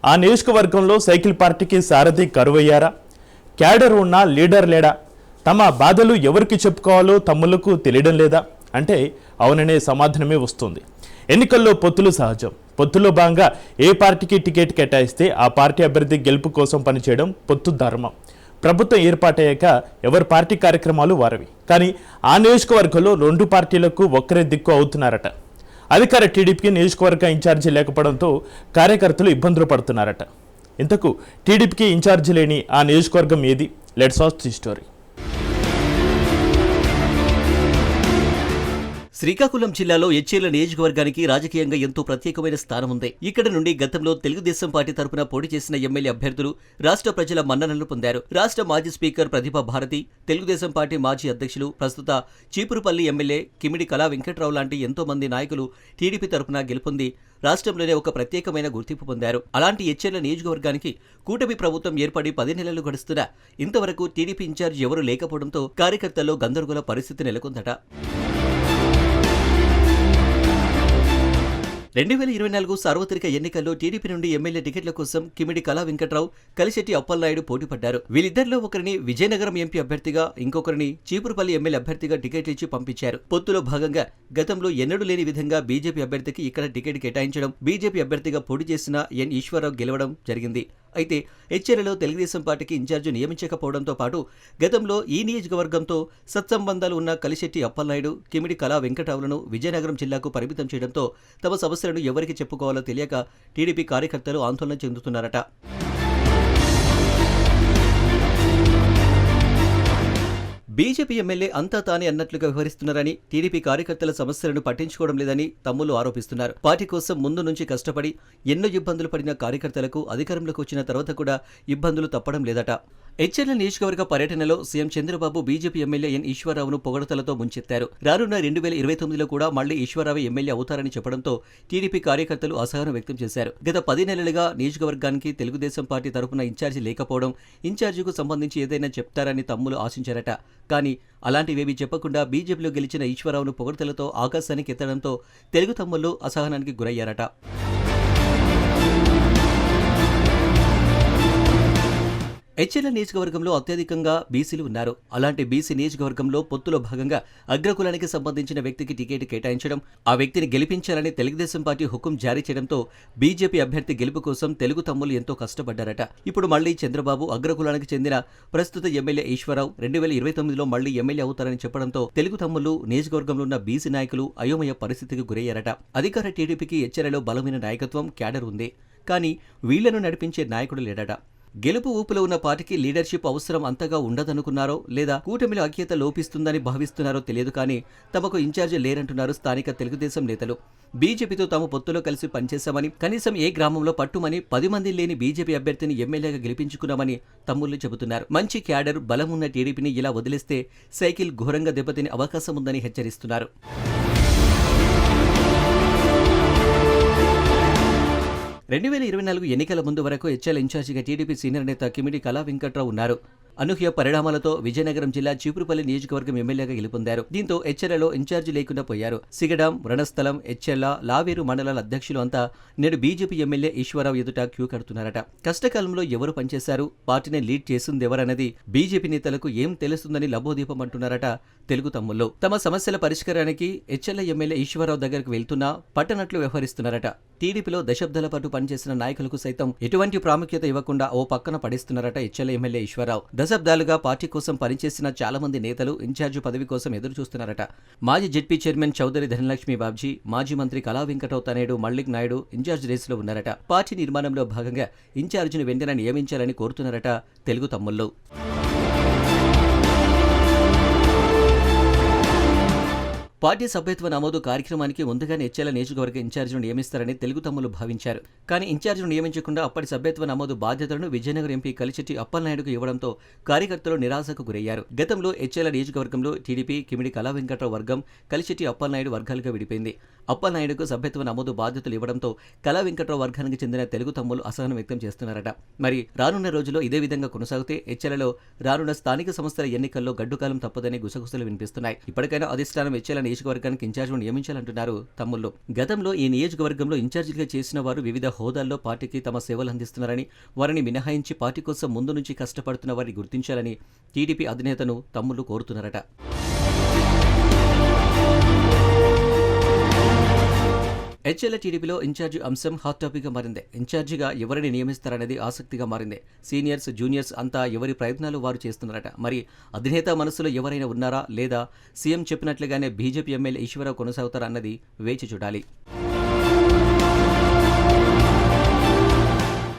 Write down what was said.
ఆ నియోజకవర్గంలో సైకిల్ పార్టీకి సారథి కరువయ్యారా? క్యాడర్ ఉన్న లీడర్ లేడా? తమ బాధలు ఎవరికి చెప్పుకోవాలో తమ్ముళ్లకు తెలియడం లేదా అంటే అవుననే సమాధానమే వస్తుంది. ఎన్నికల్లో పొత్తులు సహజం. పొత్తులో భాగంగా ఏ పార్టీకి టికెట్ కేటాయిస్తే ఆ పార్టీ అభ్యర్థి గెలుపు కోసం పనిచేయడం పొత్తు ధర్మం. ప్రభుత్వం ఏర్పాటయ్యాక ఎవరి పార్టీ కార్యక్రమాలు వారవి. కానీ ఆ నియోజకవర్గంలో రెండు పార్టీలకు ఒక్కరే దిక్కు అవుతున్నారట. అధికార టీడీపీకి నియోజకవర్గ ఇన్ఛార్జి లేకపోవడంతో కార్యకర్తలు ఇబ్బందులు పడుతున్నారట. ఇంతకు టీడీపీకి ఇన్ఛార్జి లేని ఆ నియోజకవర్గం ఏది? Let's watch the story. Srikakulam జిల్లాలో ఎచ్చేర్ల నియోజకవర్గానికి రాజకీయంగా ఎంతో ప్రత్యేకమైన స్థానం ఉంది. ఇక్కడ నుండి గతంలో తెలుగుదేశం పార్టీ తరపున పోటీ చేసిన ఎమ్మెల్యే అభ్యర్థులు రాష్ట్ర ప్రజల మన్ననలు పొందారు. రాష్ట్ర మాజీ స్పీకర్ ప్రతిభా భారతి, తెలుగుదేశం పార్టీ మాజీ అధ్యక్షులు, ప్రస్తుత చీపురుపల్లి ఎమ్మెల్యే కిమిడి కళా వెంకట్రావు లాంటి ఎంతో మంది నాయకులు టీడీపీ తరపున గెలుపొంది రాష్ట్రంలోనే ఒక ప్రత్యేకమైన గుర్తింపు పొందారు. అలాంటి ఎచ్చేర్ల నియోజకవర్గానికి కూటమి ప్రభుత్వం ఏర్పడి 10 నెలలు గడుస్తున్నా ఇంతవరకు టీడీపీ ఇన్ఛార్జ్ ఎవరూ లేకపోవడంతో కార్యకర్తల్లో గందరగోళ పరిస్థితి నెలకొందట. 2024 సార్వత్రిక ఎన్నికల్లో టీడీపీ నుండి ఎమ్మెల్యే టికెట్ల కోసం కిమిడి కళా వెంకట్రావు, కలిశెట్టి అప్పలనాయుడు పోటీ పడ్డారు. వీళ్ళిద్దరిలో ఒకరిని విజయనగరం ఎంపీ అభ్యర్థిగా, ఇంకొకరిని చీపురుపల్లి ఎమ్మెల్యే అభ్యర్థిగా టికెట్ ఇచ్చి పంపించారు. పొత్తులో భాగంగా గతంలో ఎన్నడూ లేని విధంగా బీజేపీ అభ్యర్థికి ఇక్కడ టికెట్ కేటాయించడం, బీజేపీ అభ్యర్థిగా పోటీ చేసిన ఎన్ ఈశ్వరరావు గెలవడం జరిగింది. అయితే ఎచ్చేర్లలో తెలుగుదేశం పార్టీకి ఇన్ఛార్జి నియమించకపోవడంతో పాటు గతంలో ఈ నియోజకవర్గంతో సత్సంబంధాలు ఉన్న కలిశెట్టి అప్పలనాయుడు, కిమిడి కళా వెంకటరావులను విజయనగరం జిల్లాకు పరిమితం చేయడంతో తమ సమస్యలను ఎవరికి చెప్పుకోవాలో తెలియక టీడీపీ కార్యకర్తలు ఆందోళన చెందుతున్నారట. బీజేపీ ఎమ్మెల్యే అంతా తానే అన్నట్లుగా వ్యవహరిస్తున్నారని, టీడీపీ కార్యకర్తల సమస్యలను పట్టించుకోవడం లేదని తమ్ముళ్లు ఆరోపిస్తున్నారు. పార్టీ కోసం ముందు నుంచి కష్టపడి ఎన్నో ఇబ్బందులు పడిన కార్యకర్తలకు అధికారంలోకి వచ్చిన తర్వాత కూడా ఇబ్బందులు తప్పడం లేదట. ఎచ్చెర్ల నియోజకవర్గ పర్యటనలో CM Chandrababu BJP MLA N ఈశ్వరరావును పొగడతలతో ముంచెత్తారు. రానున్న 2029లో కూడా మళ్లీ ఈశ్వరరావు ఎమ్మెల్యే అవుతారని చెప్పడంతో టీడీపీ కార్యకర్తలు అసహనం వ్యక్తం చేశారు. గత 10 నెలలుగా నియోజకవర్గానికి తెలుగుదేశం పార్టీ తరపున ఇన్ఛార్జి లేకపోవడం, ఇన్ఛార్జికు సంబంధించి ఏదైనా చెప్తారని తమ్ములు ఆశించారట. కానీ అలాంటివేవీ చెప్పకుండా బీజేపీలో గెలిచిన ఈశ్వరరావును పొగడతలతో ఆకాశానికి ఎత్తడంతో తెలుగు తమ్ముళ్లు అసహనానికి గురయ్యారట. ఎచ్చెర్ల నియోజకవర్గంలో అత్యధికంగా బీసీలు ఉన్నారు. అలాంటి బీసీ నియోజకవర్గంలో పొత్తులో భాగంగా అగ్రకులానికి సంబంధించిన వ్యక్తికి టికెట్ కేటాయించడం, ఆ వ్యక్తిని గెలిపించాలని తెలుగుదేశం పార్టీ హుకుం జారీ చేయడంతో బీజేపీ అభ్యర్థి గెలుపు కోసం తెలుగు తమ్ముళ్లు ఎంతో కష్టపడ్డారట. ఇప్పుడు మళ్లీ చంద్రబాబు అగ్రకులానికి చెందిన ప్రస్తుత ఎమ్మెల్యే ఈశ్వరరావు 2029లో మళ్లీ ఎమ్మెల్యే అవుతారని చెప్పడంతో తెలుగు తమ్ముళ్లు, నియోజకవర్గంలో ఉన్న బీసీ నాయకులు అయోమయ పరిస్థితికి గురయ్యారట. అధికార టీడీపీకి ఎచ్చెర్లలో బలమైన నాయకత్వం, క్యాడర్ ఉంది. కానీ వీళ్లను నడిపించే నాయకుడు లేడట. గెలుపు ఊపులో ఉన్న పార్టీకి లీడర్షిప్ అవసరం అంతగా ఉండదనుకున్నారో లేదా కూటమిలో ఐక్యత లోపిస్తుందని భావిస్తున్నారో తెలియదు. కానీ తమకు ఇన్ఛార్జి లేరంటున్నారు స్థానిక తెలుగుదేశం నేతలు. బీజేపీతో తాము పొత్తులో కలిసి పనిచేశామని, కనీసం ఏ గ్రామంలో పట్టుమని 10 మంది లేని బీజేపీ అభ్యర్థిని ఎమ్మెల్యేగా గెలిపించుకున్నామని తమ్ముళ్లు చెబుతున్నారు. మంచి క్యాడర్, బలం ఉన్న టీడీపీని ఇలా వదిలేస్తే సైకిల్ ఘోరంగా దెబ్బతినే అవకాశం ఉందని హెచ్చరిస్తున్నారు. 2024 ఎన్నికల ముందు వరకు ఎచ్చెర్ల ఇన్ఛార్జిగా టీడీపీ సీనియర్ నేత కిమిడి కళా వెంకట్రావు ఉన్నారు. అనూహ్య పరిణామాలతో విజయనగరం జిల్లా చీపురుపల్లి నియోజకవర్గం ఎమ్మెల్యేగా గెలుపొందారు. దీంతో ఎచ్చెర్లలో ఇన్ఛార్జి లేకుండా పోయారు. సిగడాం, రణస్థలం, ఎచ్చెర్ల, లావేరు మండలాల అధ్యక్షులు అంతా నేడు బీజేపీ ఎమ్మెల్యే ఈశ్వరరావు ఎదుట క్యూ కడుతున్నారట. కష్టకాలంలో ఎవరు పనిచేశారు, పార్టీని లీడ్ చేసిందెవరన్నది బీజేపీ నేతలకు ఏం తెలుస్తుందని లబోదీపం అంటున్నారట తెలుగు తమ్ముళ్లు. తమ సమస్యల పరిష్కారానికి ఎచ్చెర్ల ఎమ్మెల్యే ఈశ్వరరావు దగ్గరకు వెళ్తున్నా పట్టనట్లు వ్యవహరిస్తున్నారట. టీడీపీలో దశాబ్దాల పాటు పనిచేసిన నాయకులకు సైతం ఎటువంటి ప్రాముఖ్యత ఇవ్వకుండా ఓ పక్కన పడేస్తున్నారట ఎచ్చెర్ల ఎమ్మెల్యే ఈశ్వరరావు. దశాబ్దాలుగా పార్టీ కోసం పనిచేసిన చాలా మంది నేతలు ఇన్ఛార్జి పదవి కోసం ఎదురు చూస్తున్నారట. మాజీ జెడ్పీ చైర్మన్ చౌదరి ధనలక్ష్మి బాబ్జీ, మాజీ మంత్రి కళా వెంకటరావు తనయుడు మల్లిక్ నాయుడు ఇన్ఛార్జి రేసులో ఉన్నారట. పార్టీ నిర్మాణంలో భాగంగా ఇన్ఛార్జిని వెంటనే నియమించాలని కోరుతున్నారట తెలుగు తమ్ముళ్లు. పార్టీ సభ్యత్వ నమోదు కార్యక్రమానికి ముందుగానే ఎచ్చెర్ల నియోజకవర్గ ఇన్ఛార్జిను నియమిస్తారని తెలుగు తమ్ముళ్లు భావించారు. కానీ ఇన్ఛార్జిను నియమించకుండా అప్పటి సభ్యత్వ నమోదు బాధ్యతలను విజయనగరం ఎంపీ కలిశెట్టి అప్పలనాయుడుకు ఇవ్వడంతో కార్యకర్తలు నిరాశకు గురయ్యారు. గతంలో ఎచ్చెర్ల నియోజకవర్గంలో టీడీపీ కిమిడి కళా వెంకట్రావు వర్గం, కలిశెట్టి అప్పలనాయుడు వర్గాలుగా విడిపోయింది. అప్పలనాయుడుకు సభ్యత్వ నమోదు బాధ్యతలు ఇవ్వడంతో కళా వెంకట్రావు వర్గానికి చెందిన తెలుగు తమ్ములు అసహనం వ్యక్తం చేస్తున్నారట. మరి రానున్న రోజుల్లో ఇదే విధంగా కొనసాగితే హెచ్ఎలలో రానున్న స్థానిక సంస్థల ఎన్నికల్లో గడ్డుకాలం తప్పదని గుసగుసలు వినిపిస్తున్నాయి. ఇప్పటికైనా అధిష్టానం హెచ్ఎల నియోజకవర్గానికి ఇన్ఛార్జిను నియమించాలంటున్నారు తమ్ముళ్ళు. గతంలో ఈ నియోజకవర్గంలో ఇన్ఛార్జిగా చేసిన వారు వివిధ హోదాల్లో పార్టీకి తమ సేవలు అందిస్తున్నారని, వారిని మినహాయించి పార్టీ కోసం ముందు నుంచి కష్టపడుతున్న వారిని గుర్తించాలని టీడీపీ అధినేతను తమ్ముళ్ళు కోరుతున్నారట. హెచ్ఎల్ టీడీపీలో ఇన్ఛార్జి అంశం హాట్ టాపిక్గా మారింది. ఇన్ఛార్జిగా ఎవరిని నియమిస్తారనేది ఆసక్తిగా మారింది. సీనియర్స్, జూనియర్స్ అంతా ఎవరి ప్రయత్నాలు వారు చేస్తున్నారట. మరి అధినేత మనసులో ఎవరైనా ఉన్నారా లేదా సీఎం చెప్పినట్లుగానే బీజేపీ ఎమ్మెల్యే ఈశ్వరరావు కొనసాగుతారా అన్నది వేచి చూడాలి.